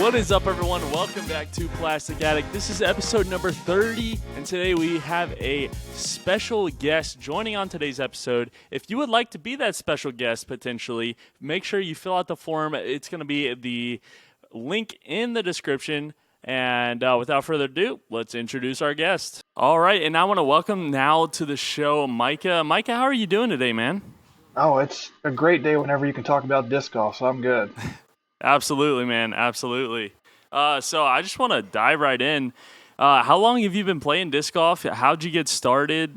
What is up, everyone? Welcome back to Plastic Addict. This is episode number 30, and today we have a special guest joining on today's episode. If you would like to be that special guest, potentially, make sure you fill out the form. It's going to be the link in the description. And without further ado, let's introduce our guest. All right, and I want to welcome now to the show Micah. Micah, how are you doing today, man? Oh, it's a great day whenever you can talk about disc golf, so I'm good. Absolutely, man. Absolutely. So I just want to dive right in. How long have you been playing disc golf? How'd you get started?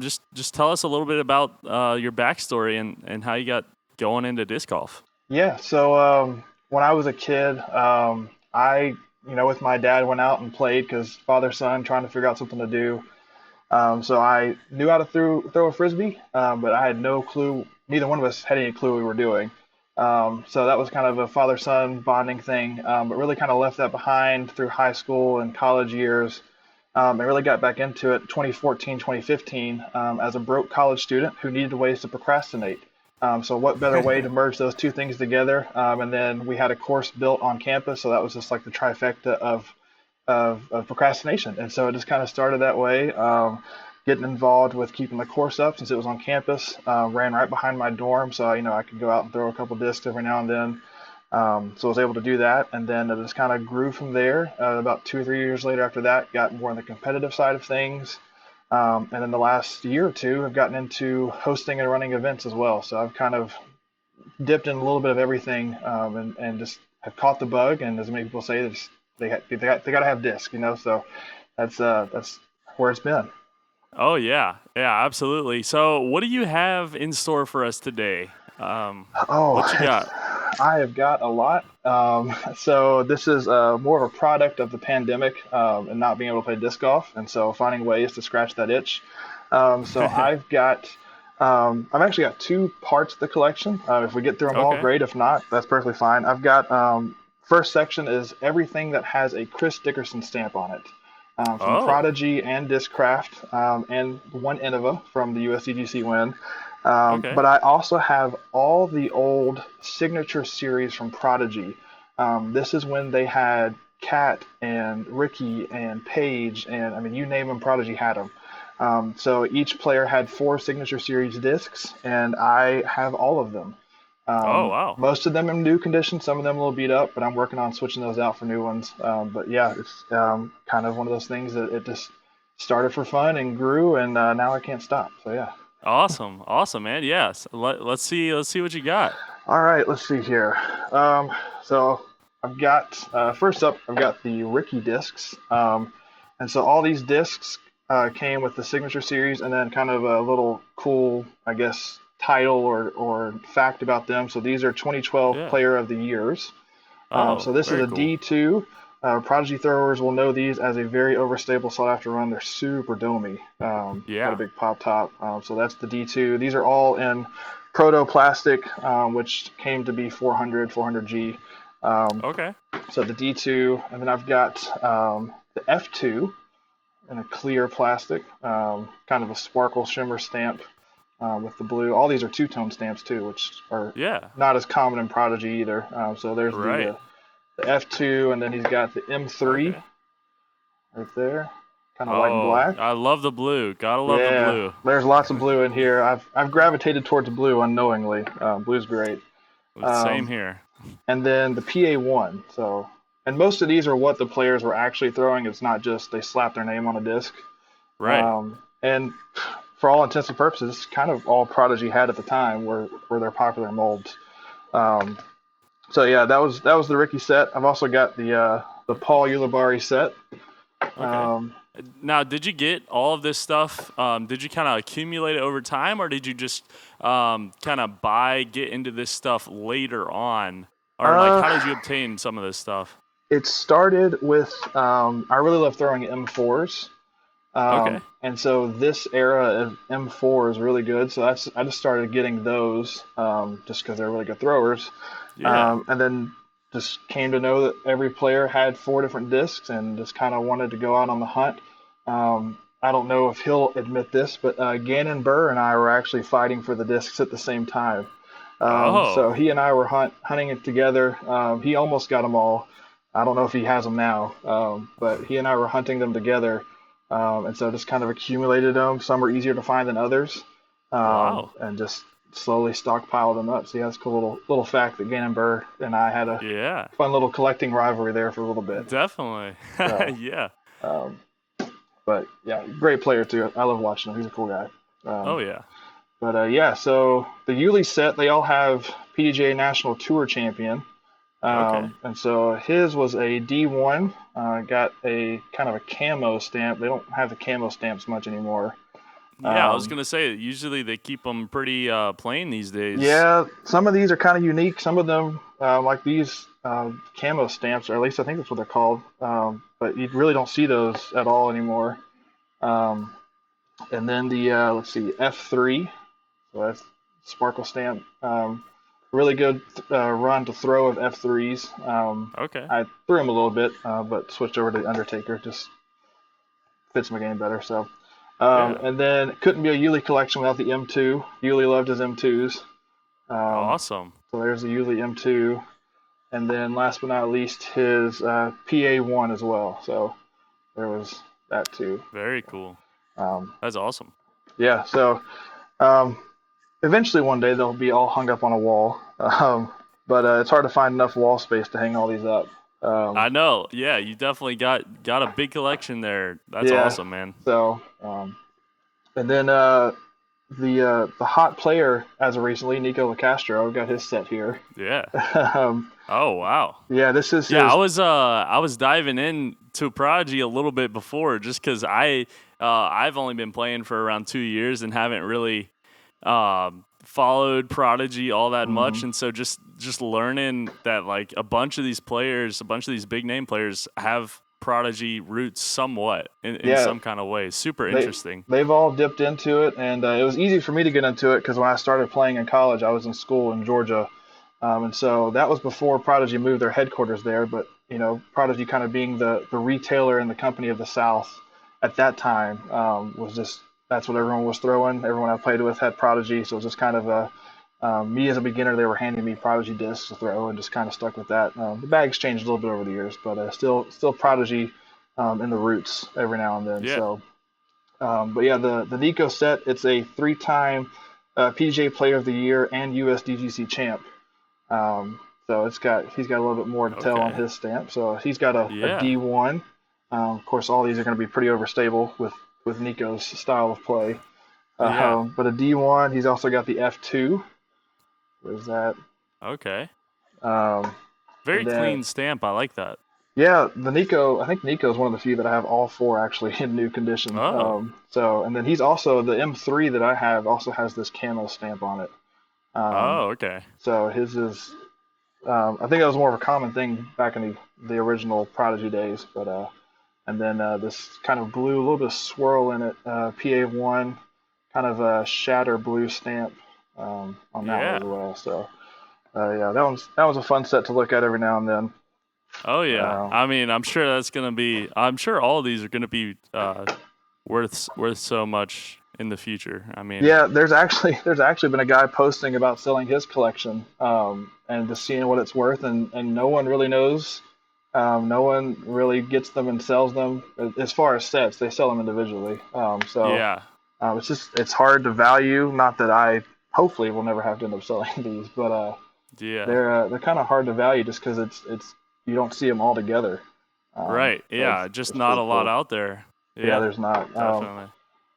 Just tell us a little bit about your backstory and how you got going into disc golf. Yeah, so when I was a kid, I, with my dad went out and played because father-son trying to figure out something to do. So I knew how to throw a frisbee, but I had no clue. Neither one of us had any clue what we were doing. So that was kind of a father-son bonding thing, but really kind of left that behind through high school and college years. I really got back into it 2014, 2015 as a broke college student who needed ways to procrastinate. So what better way to merge those two things together? And then we had a course built on campus, so that was just like the trifecta of procrastination. And so it just kind of started that way. Getting involved with keeping the course up since it was on campus, ran right behind my dorm, so I could go out and throw a couple discs every now and then. So I was able to do that, and then it just kind of grew from there. About 2 or 3 years later after that, got more on the competitive side of things. And then the last year or two, I've gotten into hosting and running events as well. So I've kind of dipped in a little bit of everything, and just have caught the bug. And as many people say, they got to have discs, So that's where it's been. Oh, yeah, absolutely. So what do you have in store for us today? What you got? I have got a lot. So this is more of a product of the pandemic and not being able to play disc golf, and so finding ways to scratch that itch. So I've actually got 2 parts of the collection. If we get through them all, great. If not, that's perfectly fine. I've got first section is everything that has a Chris Dickerson stamp on it. From Prodigy and Discraft, and one Innova from the USDGC win. But I also have all the old signature series from Prodigy. This is when they had Kat and Ricky and Paige, and you name them, Prodigy had them. So each player had 4 signature series discs, and I have all of them. Wow. Most of them in new condition, some of them a little beat up, but I'm working on switching those out for new ones. But yeah, it's kind of one of those things that it just started for fun and grew, and now I can't stop. So yeah. Awesome, man. Yes. Let's see what you got. All right, let's see here. So I've got first up, I've got the Ricky discs, and so all these discs came with the signature series, and then kind of a little cool, I guess, title or fact about them. So these are 2012 Player of the Years. So this is a cool D2. Prodigy throwers will know these as a very overstable sought after run. They're super domey. Got a big pop top. So that's the D2. These are all in proto plastic, which came to be 400G. So the D2, and then I've got the F2 in a clear plastic, kind of a sparkle shimmer stamp. With the blue. All these are 2-tone stamps too, which are not as common in Prodigy either. So there's the F2, and then he's got the M3 right there, kind of white and black. I love the blue. Gotta love the blue. There's lots of blue in here. I've gravitated towards blue unknowingly. Blue's great. Same here. And then the PA1. So, and most of these are what the players were actually throwing. It's not just they slap their name on a disc. Right. And for all intents and purposes, it's kind of all Prodigy had at the time were their popular molds. So yeah, that was the Ricky set. I've also got the Paul Ulibarri set. Now, did you get all of this stuff? Did you kind of accumulate it over time, or did you just kind of get into this stuff later on? Or how did you obtain some of this stuff? It started with I really love throwing M4s. And so this era of M4 is really good. So I just started getting those just because they're really good throwers. And then just came to know that every player had 4 different discs and just kind of wanted to go out on the hunt. I don't know if he'll admit this, but Gannon Burr and I were actually fighting for the discs at the same time. So he and I were hunting it together. He almost got them all. I don't know if he has them now, but he and I were hunting them together, and so just kind of accumulated them. Some are easier to find than others, Wow. and just slowly stockpiled them up. So yeah, that's a cool little fact that Gannon Burr and I had a Yeah. fun little collecting rivalry there for a little bit. Definitely. So, Yeah. um, but yeah, great player too. I love watching him. He's a cool guy. Oh Um, yeah. but yeah, so the Yuli set, they all have PDGA National Tour champion. Okay. And so his was a D1, got a kind of a camo stamp. They don't have the camo stamps much anymore. Yeah, I was gonna say usually they keep them pretty plain these days. Yeah, some of these are kind of unique. Some of them, like these camo stamps, or at least I think that's what they're called. But you really don't see those at all anymore. Um, and then the let's see, F3, so that's sparkle stamp. Really good run to throw of F3s. Okay. I threw him a little bit, but switched over to Undertaker. Just fits my game better. So, Yeah. and then it couldn't be a Yuli collection without the M2. Yuli loved his M2s. Awesome. So there's the Yuli M2. And then last but not least, his PA1 as well. So there was that too. Very cool. Um, That's awesome. yeah, so um, eventually one day they'll be all hung up on a wall. But it's hard to find enough wall space to hang all these up. I know. Yeah, you definitely got a big collection there. That's Yeah. awesome, man. So, and then the hot player as of recently, Niko Castro, got his set here. Yeah. um, Oh wow. yeah, this is Yeah, his. I was diving in to Prodigy a little bit before just because I've only been playing for around 2 years and haven't really followed Prodigy all that much, and so just learning that like a bunch of these players, a bunch of these big name players have Prodigy roots somewhat in Yeah, some kind of way. Super they interesting. they've all dipped into it, and it was easy for me to get into it because when I started playing in college, I was in school in Georgia, and so that was before Prodigy moved their headquarters there. But Prodigy kind of being the retailer and the company of the South at that time was just that's what everyone was throwing. Everyone I played with had Prodigy, so it was just kind of a me as a beginner. They were handing me Prodigy discs to throw, and just kind of stuck with that. The bags changed a little bit over the years, but still Prodigy in the roots every now and then. Yeah. So, but yeah, the Niko set, it's a three-time PGA Player of the Year and USDGC champ. So he's got a little bit more to tell on Okay. his stamp. So he's got a Yeah. D1. Of course, all these are going to be pretty overstable with Niko's style of play. Yeah. But a D1, he's also got the F2. Where's that? Okay. Um, Very and then clean stamp. I like that. yeah, the Niko. I think Niko is one of the few that I have all four actually in new condition. Oh. And then he's also the M3 that I have also has this camo stamp on it. Um, Oh, okay. so his is. I think that was more of a common thing back in the original Prodigy days, but and then this kind of blue, a little bit of swirl in it, PA1, kind of a shatter blue stamp on that one Yeah. as well. So yeah, that was a fun set to look at every now and then. Oh yeah. Um, I mean, I'm sure that's gonna be. I'm sure all of these are gonna be worth so much in the future. I mean, yeah, there's actually been a guy posting about selling his collection and just seeing what it's worth, and no one really knows. No one really gets them and sells them. As far as sets, they sell them individually. yeah, It's hard to value. Not that I hopefully will never have to end up selling these, but yeah, they're kind of hard to value just because it's you don't see them all together. right, So yeah. Just it's not pretty a lot cool. out there. Yeah, Yeah, there's not. definitely.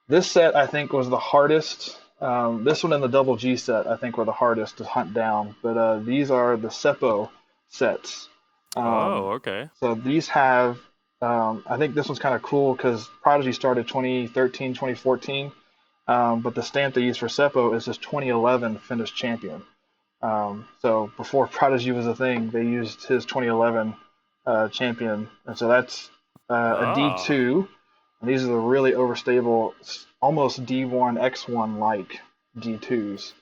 This set I think was the hardest. This one and the double G set I think were the hardest to hunt down. But these are the Seppo sets. Um, Oh, okay. so these have. I think this one's kind of cool because Prodigy started 2013, 2014. But the stamp they use for Seppo is this 2011 Finish Champion. So before Prodigy was a thing, they used his 2011 champion, and so that's a Oh, D2. And these are the really overstable, almost D1 X1 like D2s.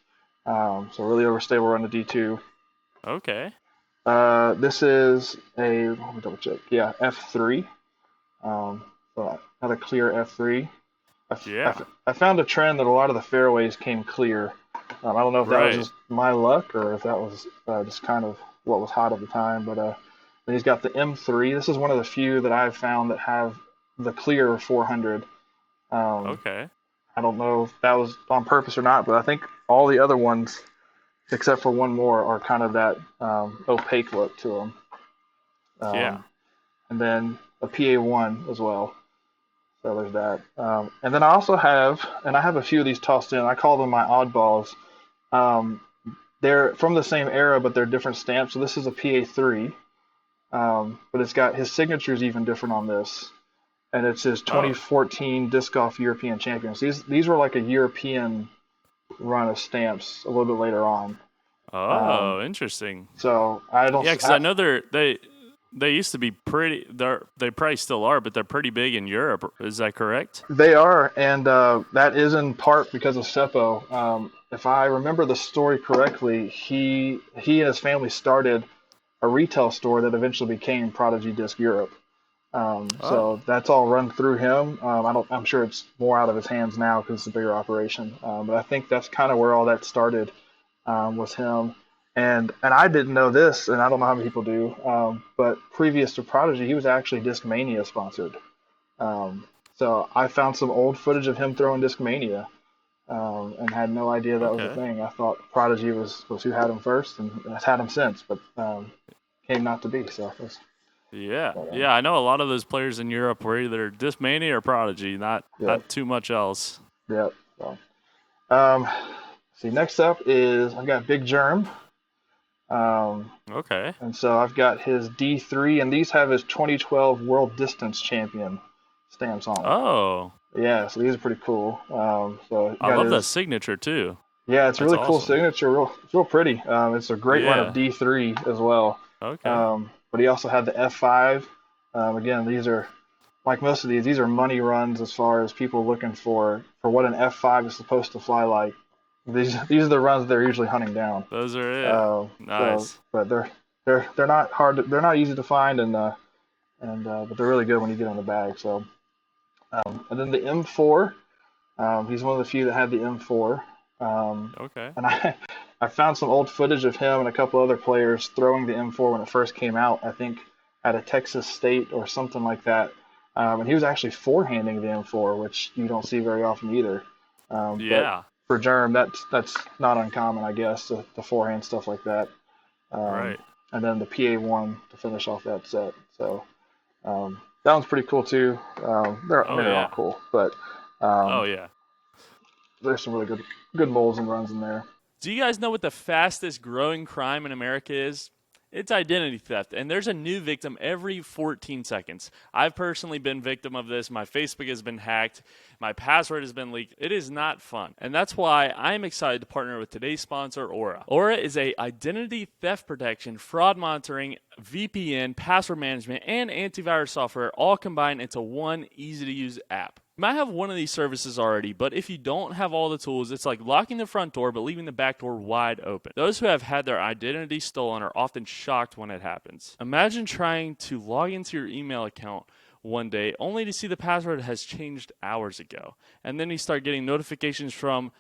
So really overstable run to D2. okay. This is a let me double check. Yeah, F3. So not a clear F3. Yeah, I found a trend that a lot of the fairways came clear. I don't know if that was right. just my luck or if that was just kind of what was hot at the time, but Then he's got the M3. This is one of the few that I've found that have the clear 400. Um, Okay. I don't know if that was on purpose or not, but I think all the other ones, except for one more, are kind of that opaque look to them. Yeah. And then a PA1 as well. So there's that. And then I also have, and I have a few of these tossed in. I call them my oddballs. Um, they're from the same era, but they're different stamps. So this is a PA3, but it's got his signature's even different on this, and it's his Oh. 2014 Disc Golf European Champions. These were like a European run of stamps a little bit later on. Oh, interesting. So I don't. Yeah, because I know they used to be pretty. They probably still are, but they're pretty big in Europe. Is that correct? They are, and that is in part because of Seppo. If I remember the story correctly, he and his family started a retail store that eventually became Prodigy Disc Europe. Oh, So that's all run through him. I'm sure it's more out of his hands now because it's a bigger operation. But I think that's kind of where all that started, was him. And I didn't know this, and I don't know how many people do. But previous to Prodigy, he was actually Discmania sponsored. Um, so I found some old footage of him throwing Discmania, and had no idea that was a okay. thing. I thought Prodigy was who had him first, and has had him since, but came not to be. So, Yeah, but, yeah. I know a lot of those players in Europe were either Discmania or Prodigy, not yeah, too much else. yeah. So, um, see, next up is I've got Big Jerm. Um, Okay. and so I've got his D3, and these have his 2012 World Distance Champion stamps on it. Oh, Yeah, so these are pretty cool. So I got love that his, signature too. yeah, it's a That's really cool awesome. signature. It's real pretty. It's a great run of Yeah. D3 as well. Okay. But he also had the F5. Again, these are like most of these are money runs as far as people looking for what an F5 is supposed to fly like. These are the runs they're usually hunting down. Those are it. So, Nice. but they're not hard. They're not easy to find, and but they're really good when you get in the bag. So, and then the M4. He's one of the few that had the M4. Okay. And I found some old footage of him and a couple other players throwing the M4 when it first came out. I think at a Texas State or something like that. And he was actually forehanding the M4, which you don't see very often either. But Yeah. for Jerm, that's not uncommon, I guess, the forehand stuff like that. Um, Right. and then the PA1 to finish off that set. So that one's pretty cool too. I Oh mean, they're all yeah. cool, but Oh um, yeah. there's some really good molds and runs in there. Do you guys know what the fastest growing crime in America is? It's identity theft, and there's a new victim every 14 seconds. I've personally been victim of this. My Facebook has been hacked. My password has been leaked. It is not fun. And that's why I'm excited to partner with today's sponsor, Aura. Aura is a identity theft protection, fraud monitoring, VPN, password management, and antivirus software all combined into one easy-to-use app. You might have one of these services already, but if you don't have all the tools, it's like locking the front door but leaving the back door wide open. Those who have had their identity stolen are often shocked when it happens. Imagine trying to log into your email account one day only to see the password has changed hours ago. And then you start getting notifications from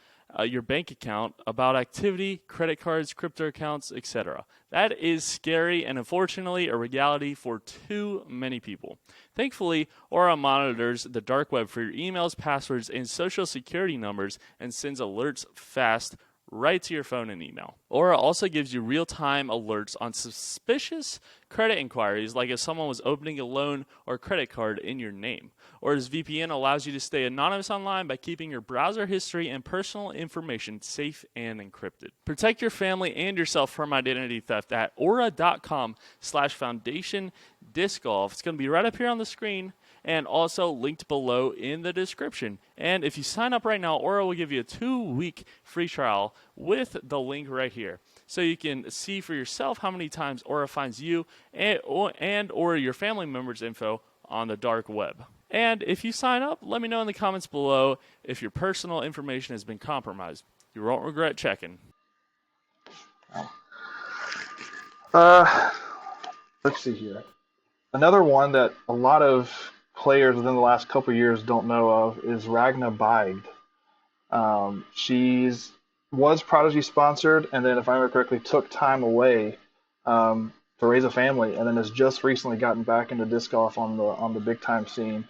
your bank account about activity, credit cards, crypto accounts, etc. That is scary and unfortunately a reality for too many people. Thankfully, Aura monitors the dark web for your emails, passwords, and social security numbers and sends alerts fast right to your phone and email. Aura also gives you real-time alerts on suspicious credit inquiries, like if someone was opening a loan or credit card in your name. Aura's VPN allows you to stay anonymous online by keeping your browser history and personal information safe and encrypted. Protect your family and yourself from identity theft at aura.com/foundation disc golf. It's going to be right up here on the screen and also linked below in the description. And if you sign up right now, Aura will give you a 2-week free trial with the link right here. So you can see for yourself how many times Aura finds you and or your family members' info on the dark web. And if you sign up, let me know in the comments below if your personal information has been compromised. You won't regret checking. Uh, let's see here. Another one that a lot of players within the last couple of years don't know of is Ragna Bide. She's was Prodigy sponsored, and then if I remember correctly, took time away. raise a family, and then has just recently gotten back into disc golf on the big time scene.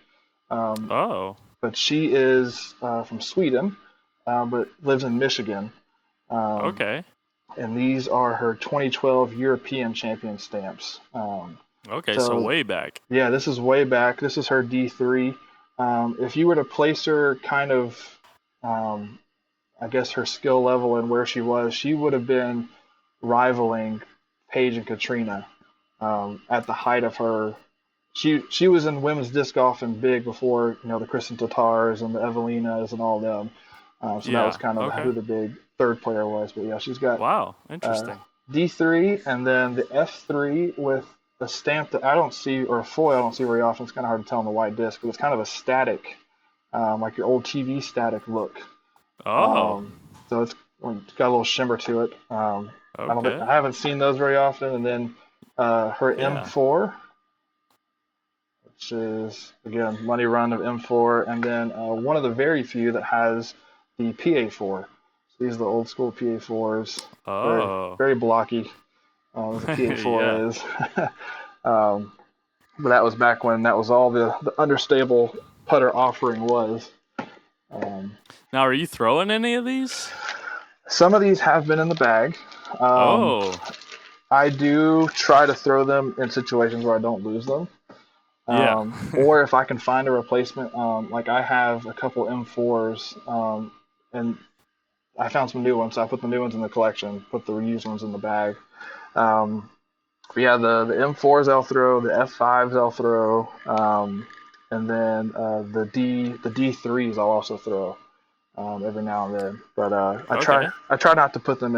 Um, Oh, but she is from Sweden, but lives in Michigan. Um, okay. and these are her 2012 European champion stamps. Okay, so So way back. yeah, this is way back. This is her D3. If you were to place her kind of, um, I guess her skill level and where she would have been rivaling Paige and Katrina at the height of her. She was in women's disc golf and big before the Kristen Tatars and the Evelinas and all them. So that was Yeah. kind of Okay. who the big third player was. But yeah, she's got Wow. uh, Interesting. D3 and then the F3 with a stamp that I don't see, or a foil I don't see very often. It's kind of hard to tell on the white disc, but it's kind of a static, like your old TV static look. Oh. Um, so it's got a little shimmer to it. I Okay. haven't seen those very often. And then her Yeah. M4, which is again money run of M4, and then one of the very few that has the PA4. So these are the old school PA4s, very Oh. very blocky, as a Yeah. PA4 is. um, but that was back when that was all the understable putter offering was. Um, Now, are you throwing any of these? some of these have been in the bag. Um, Oh. I do try to throw them in situations where I don't lose them. Yeah. Or if I can find a replacement, like I have a couple M4s, and I found some new ones, so I put the new ones in the collection, put the reused ones in the bag. Um, but yeah, the M4s I'll throw, the F5s I'll throw, and then the D3s I'll also throw every now and then. But Okay. I try not to put them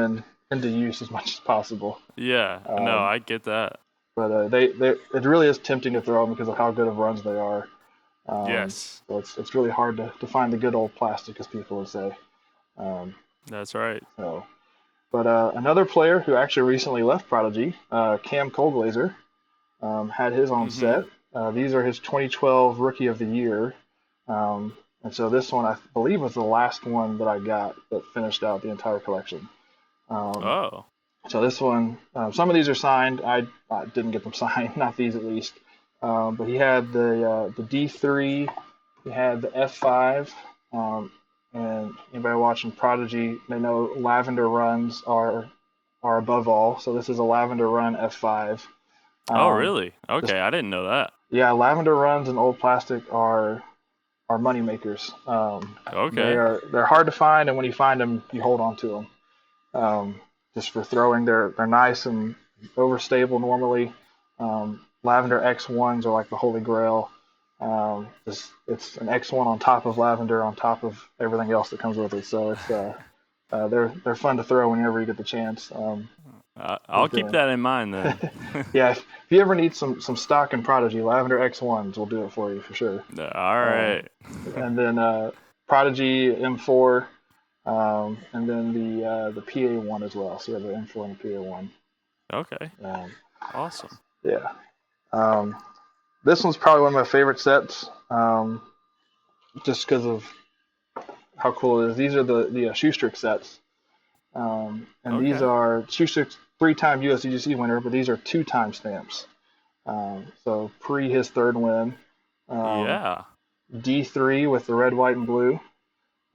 into use as much as possible. Yeah. No, Um, I get that. but it really is tempting to throw them because of how good of runs they are. Yes. So it's really hard to find the good old plastic, as people would say. Um, That's right. so, but another player who actually recently left Prodigy, Cam Colglazer, had his own Mm-hmm. set. These are his 2012 Rookie of the Year, and so this one I believe was the last one that I got that finished out the entire collection. Um, Oh. so this one, some of these are signed. I didn't get them signed, not these at least. But he had the D3, he had the F5, and anybody watching Prodigy, they know lavender runs are above all. So this is a lavender run F5. Oh, Um, really? just Okay, I didn't know that. yeah, lavender runs and old plastic are money makers. Okay. They're hard to find, and when you find them, you hold on to them. Just for throwing, they're nice and overstable normally. Lavender X1s are like the holy grail. It's an X1 on top of lavender on top of everything else that comes with it. So they're fun to throw whenever you get the chance. I'll But keep that in mind then. yeah, if you ever need some stock in Prodigy, Lavender X1s will do it for you for sure. All Um, right. and then Prodigy M4, and then the PA1 as well. So you have the M4 and the PA1. Okay. Um, Awesome. yeah. Um, this one's probably one of my favorite sets, just because of how cool it is. These are the Shoestrike sets, and these Okay. are Shoestrike's three-time USDGC winner, but these are two-time stamps. So pre his third win, um, Yeah. D3 with the red, white, and blue,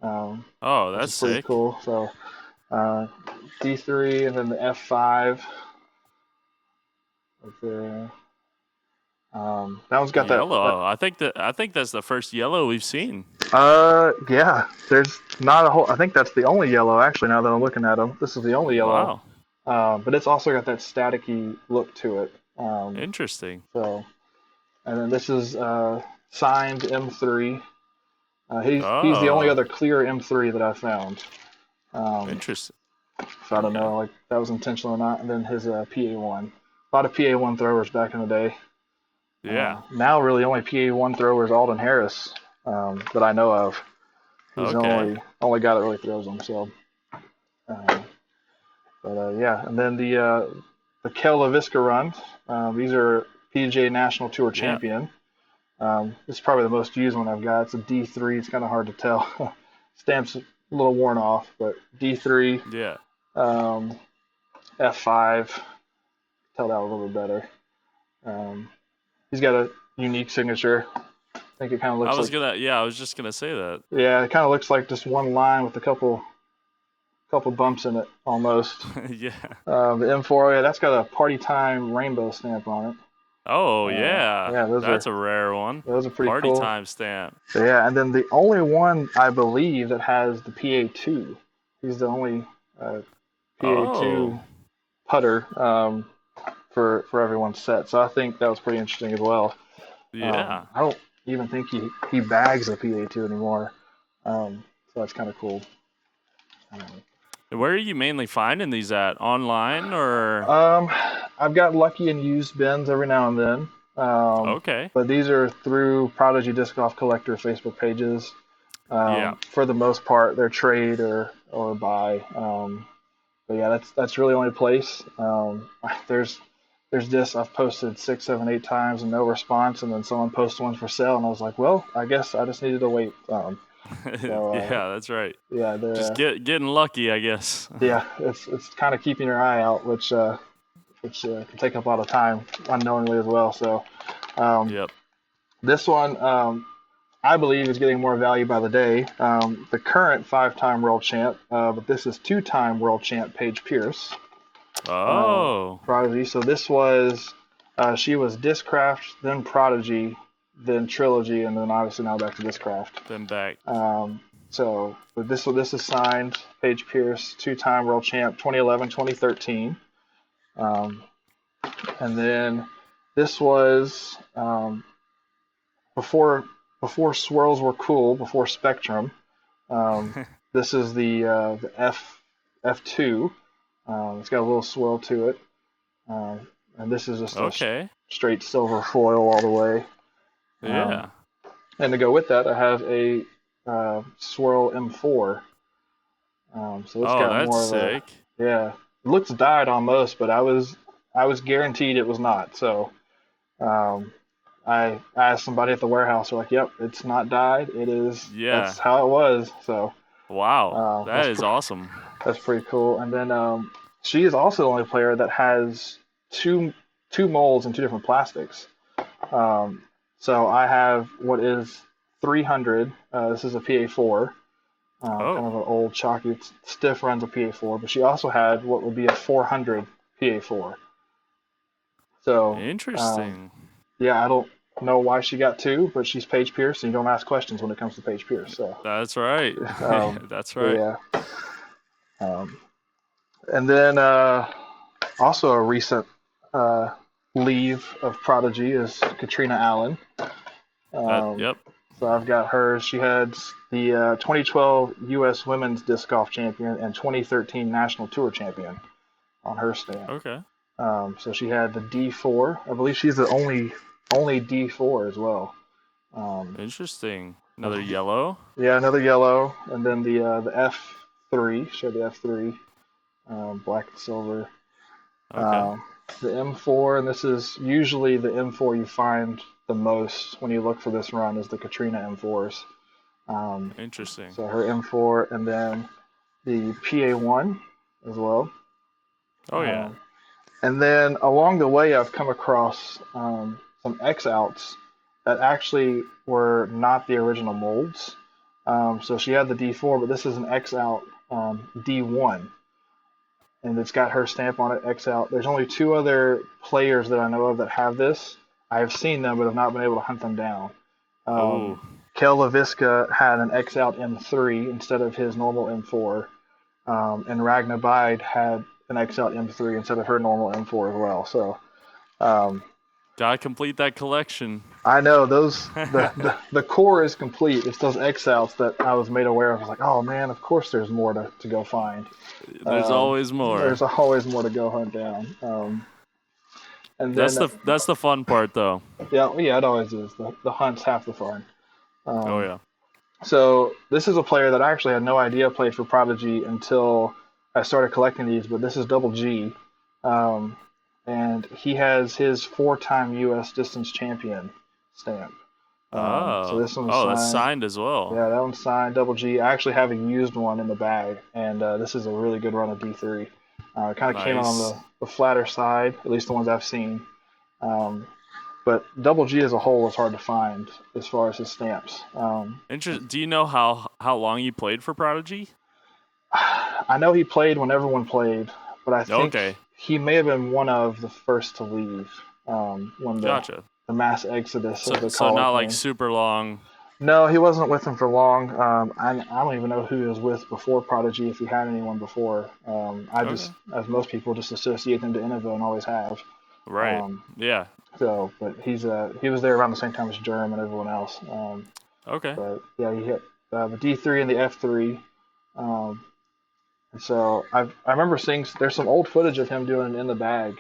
um, Oh, which that's is pretty sick. cool. So uh, D3 and then the F5 right there. That one's got that. Yellow. I think that's the first yellow we've seen. Yeah. There's not a whole. I think that's the only yellow actually. Now that I'm looking at them, this is the only yellow. Wow. But it's also got that staticky look to it. Interesting. So, and then this is signed M3. He's the only Oh, other clear M3 that I found. Um, interesting. so I don't Okay. know like that was intentional or not. And then his PA1. A lot of PA1 throwers back in the day. Yeah. Now really only PA1 thrower is Alden Harris that I know of. He's the Okay. only guy that really throws them. So, uh, but yeah, and then the Kelle Viska run. These are PGA National Tour Yeah. champion. This is probably the most used one I've got. It's a D3. It's kind of hard to tell. Stamp's a little worn off, but D3, Yeah. um, F5, tell that a little bit better. He's got a unique signature. I think it kind of looks I was just gonna say that. Yeah, it kind of looks like just one line with a couple bumps in it almost. Yeah. The M4, yeah, that's got a party time rainbow stamp on it. Oh yeah. Yeah, That's a rare one. those are pretty Party cool. time stamp. So, yeah, and then the only one I believe that has the PA2. He's the only PA2 Oh. putter for everyone's set. So I think that was pretty interesting as well. Yeah. I don't even think he bags a PA2 anymore. So that's kind of cool. Where are you mainly finding these at? Online or? I've got lucky and used bins every now and then. Okay. But these are through Prodigy Disc Golf Collector Facebook pages. Yeah. For the most part, they're trade or buy. But yeah, that's really the only place. There's discs I've posted 6, 7, 8 times and no response, and then someone posted one for sale, and I was like, well, I guess I just needed to wait. So, Yeah, that's right. Yeah, Just getting lucky, I guess. Yeah, it's kind of keeping your eye out, which can take up a lot of time unknowingly as well. So, Yep. this one I believe is getting more value by the day. The current 5-time world champ, but this is 2-time world champ Paige Pierce. Oh. Prodigy. So this was she was Discraft, then Prodigy, then Trilogy, and then obviously now back to Discraft. Then back. But this is signed Paige Pierce, 2-time world champ, 2011, 2013. And then this was before swirls were cool, before Spectrum. This is the F2. It's got a little swirl to it. And this is just a straight silver foil all the way. Yeah. And to go with that, I have a swirl M4. So it's got that's more sick. of it looks dyed almost, but I was guaranteed it was not. So I asked somebody at the warehouse. They're like, "Yep, it's not dyed. It is. Yeah. That's how it was." So wow, that is awesome. That's pretty cool. And then she is also the only player that has two molds and 2 different plastics. So I have what is 300. This is a PA4. Kind of an old chalky stiff runs a PA4, but she also had what would be a 400 PA4. So interesting. Yeah, I don't know why she got 2, but she's Paige Pierce, and you don't ask questions when it comes to Paige Pierce. So that's right. That's right. Yeah. And then also a recent leave of Prodigy is Katrina Allen. Yep. So I've got hers. She had the 2012 U.S. Women's Disc Golf Champion and 2013 National Tour Champion on her stamp. Okay. So she had the D4. I believe she's the only D4 as well. Interesting. Another yellow. Yeah, another yellow, and then the F3. She had the F3, black and silver. Okay. The M4, and this is usually the M4 you find the most when you look for this run, is the Katrina M4s. Interesting. So her M4, and then the PA1 as well. Oh yeah. And then along the way, I've come across some X-outs that actually were not the original molds. So she had the D4, but this is an X-out D1. And it's got her stamp on it, X-out. There's only 2 other players that I know of that have this. I've seen them, but have not been able to hunt them down. Kelle Viska had an X-out M3 instead of his normal M4. And Ragna Bide had an X-out M3 instead of her normal M4 as well. So gotta complete that collection. I know the core is complete. It's those X-outs that I was made aware of. I was like, oh man, of course there's more to go find. There's always more. There's always more to go hunt down. And then, that's the fun part, though. Yeah, it always is. The hunt's half the fun. Oh yeah. So this is a player that I actually had no idea played for Prodigy until I started collecting these. But this is Double G, and he has his 4-time U.S. distance champion stamp. So this one's signed. That's signed as well. Yeah, that one's signed. Double G. I actually have a used one in the bag, and this is a really good run of D3. It kind of came out on Nice. the flatter side, at least the ones I've seen. Um, but Double G as a whole is hard to find as far as his stamps. Do you know how long you played for Prodigy? I know he played when everyone played, but I think Okay, he may have been one of the first to leave when gotcha. the mass exodus, as they So call it, not like came. super long. No, he wasn't with him for long. I don't even know who he was with before Prodigy, if he had anyone before. I just, Okay. as most people, just associate him to Innova and always have. Right. Um, Yeah. but he was there around the same time as Jerm and everyone else. Okay. But yeah, he hit the D3 and the F3. Um, and so I remember seeing there's some old footage of him doing it in the bag.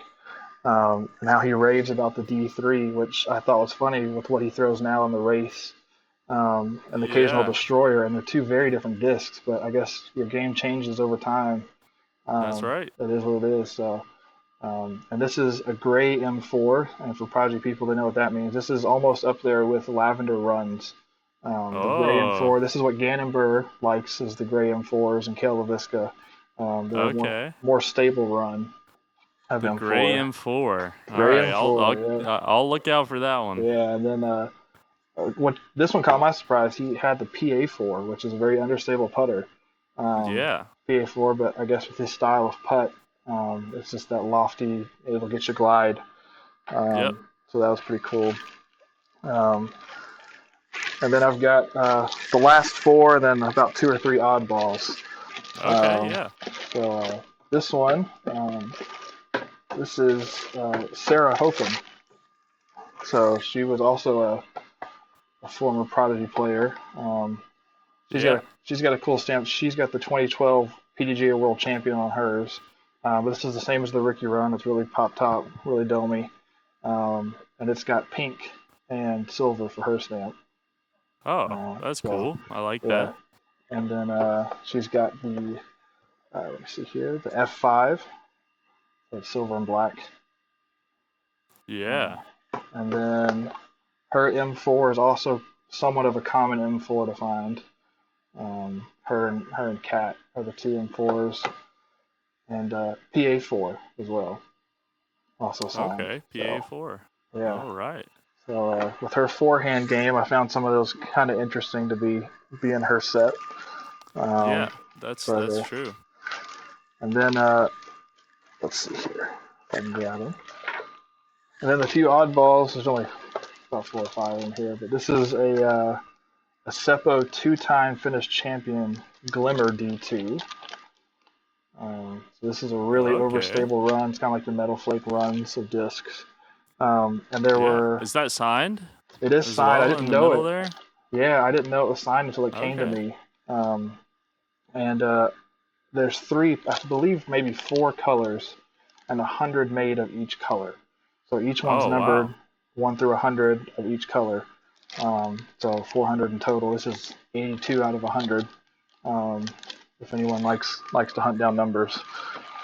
And how he raves about the D3, which I thought was funny with what he throws now in the race, and the occasional Yeah. destroyer. And they're two very different discs, but I guess your game changes over time. That's right. That is what it is. So, and this is a gray M4, and for Prodigy people, they know what that means. This is almost up there with Lavender Runs. The gray Oh. M4. This is what Gannon likes, is the gray M4s, and Kelle Viska. They're a Okay. more stable run of The Gray M4. M4. All Gray right. M4, yeah. I'll look out for that one. Yeah, and then what this one caught my surprise. He had the PA4, which is a very understable putter. Yeah. PA4, but I guess with his style of putt, it's just that lofty. It'll get you glide. Yep. So that was pretty cool. Um, and then I've got the last four, then about two or three oddballs. Okay. Um, Yeah. so this one, this is Sarah Hokom. So she was also a former Prodigy player. Yeah. She's got a cool stamp. She's got the 2012 PDGA World Champion on hers. But this is the same as the Ricky Run. It's really pop top, really domey, and it's got pink and silver for her stamp. Oh, that's So cool. I like yeah, that. and then she's got the let me see here, the F5, that's silver and black, Yeah. and then her M4 is also somewhat of a common M4 to find. Her and Cat are the two M4s, and PA4 as well, also signed. Okay. So PA4. yeah. All right. So with her forehand game, I found some of those kind of interesting to be in her set. Yeah. Um, but That's true. and then let's see here, if I can grab them. And then a few oddballs. There's only about four or five in here, but this is a Seppo two-time Finnish champion Glimmer D2. So this is a really Okay. overstable run. It's kind of like the Metal Flake runs of discs. And there Yeah. were, Is that signed it is as signed. I well in didn't the know middle it. there? Yeah, I didn't know it was signed until it came to Okay. me. And there's three, I believe maybe four colors, and 100 made of each color. So each one's Oh, numbered wow. 1 through 100 of each color. So 400 in total. This is 82 out of 100. Um, if anyone likes to hunt down numbers.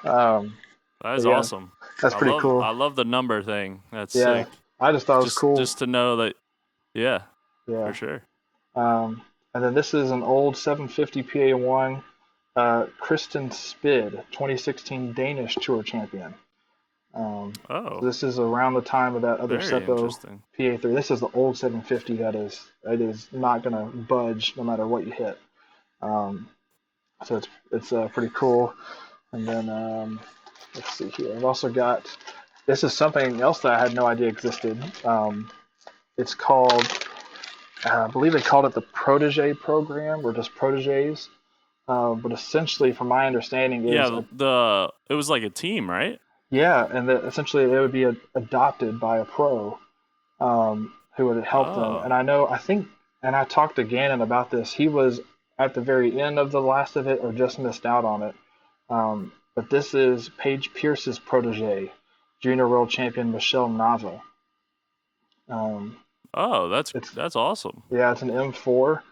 Um, That but is yeah, awesome. that's pretty cool. I love the number thing. That's Yeah, sick. I just thought it was cool. Just to know that. Yeah, Yeah. for sure. Um, and then this is an old 750 PA1 Kristen Spid, 2016 Danish Tour Champion. So Oh, this is around the time of that other very Seppo interesting. PA3. This is the old 750 that is not gonna budge no matter what you hit. Um, so it's pretty cool. And then let's see here. I've also got, this is something else that I had no idea existed. It's called, I believe they called it the Protege program, or just Proteges. But essentially, from my understanding, is Yeah, it was like a team, right? yeah, and essentially they would be adopted by a pro who would help them. Oh, And I think, and I talked to Gannon about this. He was at the very end of the last of it, or just missed out on it. But this is Paige Pierce's protege, junior world champion Michelle Nava. Um, oh, it's that's awesome. Yeah, it's an M4.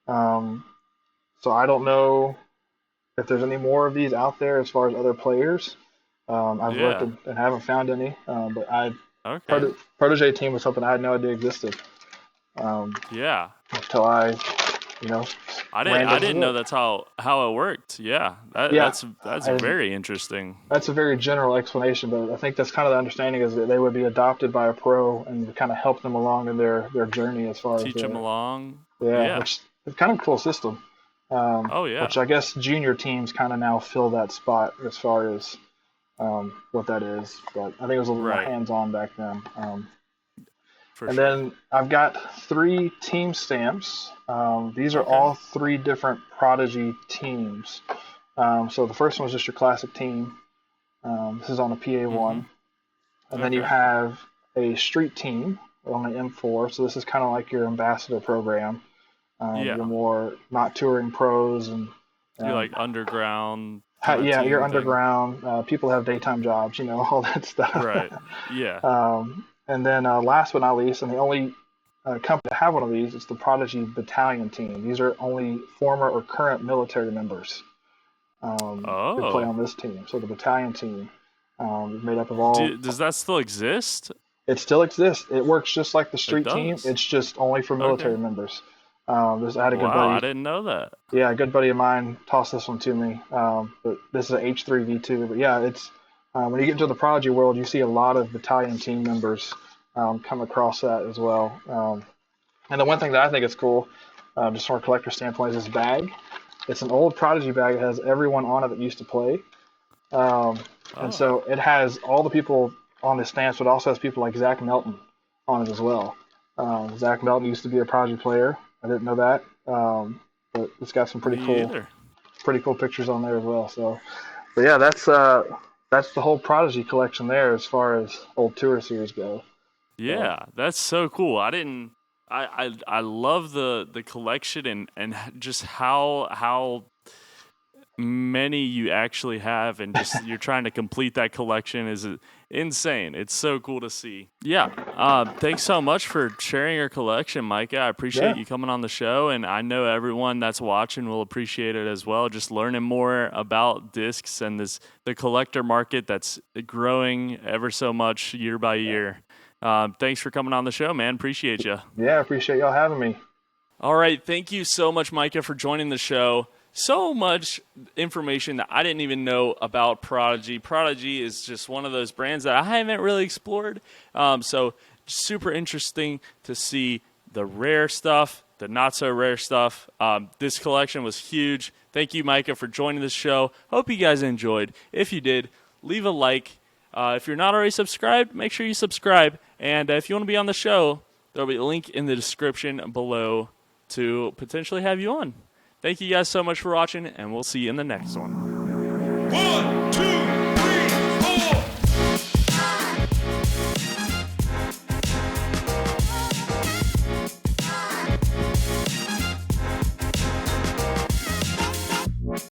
Um, so I don't know if there's any more of these out there as far as other players. I've looked Yeah. and haven't found any. But Okay. protege team was something I had no idea existed Yeah. until I you know, I random didn't know that's how it worked. Yeah, Yeah, that's I, very interesting. that's a very general explanation, but I think that's kind of the understanding is that they would be adopted by a pro and kind of help them along in their journey as far as Teach them along. yeah, Yeah. which is kind of a cool system. Oh yeah, Which I guess junior teams kind of now fill that spot as far as what that is, but I think it was a little more right. hands-on back then. For And sure. then I've got 3 team stamps. These are Okay. all 3 different Prodigy teams. So the first one is just your classic team. This is on a PA1. And then you Okay. have a street team on the M4. So this is kind of like your ambassador program. You're Yeah. more not touring pros and You're um, like underground kind of yeah, you're team thing. underground. People have daytime jobs, all that stuff. Right. Yeah. And then last but not least, and the only company to have one of these is the Prodigy Battalion team. These are only former or current military members who play Oh. on this team. So the battalion team is made up of all. Does that still exist? It still exists. It works just like the It street team. does. It's just only for Okay. military members. I had a good Wow, I buddy. didn't know that. Yeah, a good buddy of mine tossed this one to me. But this is a H3V2. But yeah, it's when you get into the Prodigy world, you see a lot of battalion team members come across that as well. And the one thing that I think is cool, just from a collector standpoint, is this bag. It's an old Prodigy bag. It has everyone on it that used to play. Um, and Oh. so it has all the people on the stamps, but it also has people like Zach Melton on it as well. Zach Melton used to be a Prodigy player. I didn't know that. But it's got some Me either. pretty cool pictures on there as well. So, but yeah, that's the whole Prodigy collection there as far as old tour series go. So, Yeah, that's so cool. I didn't. I love the collection and just how many you actually have, and just you're trying to complete that collection is insane. It's so cool to see. Yeah. Thanks so much for sharing your collection, Micah. I appreciate yeah, you coming on the show, and I know everyone that's watching will appreciate it as well. Just learning more about discs and the collector market that's growing ever so much year by year. Thanks for coming on the show, man. Appreciate you. yeah, I appreciate y'all having me. All right. Thank you so much, Micah, for joining the show. So much information that I didn't even know about Prodigy. Prodigy is just one of those brands that I haven't really explored. So super interesting to see the rare stuff, the not so rare stuff. This collection was huge. Thank you, Micah, for joining the show. Hope you guys enjoyed. If you did, leave a like. If you're not already subscribed, make sure you subscribe. And if you want to be on the show, there'll be a link in the description below to potentially have you on. Thank you guys so much for watching, and we'll see you in the next one. 1,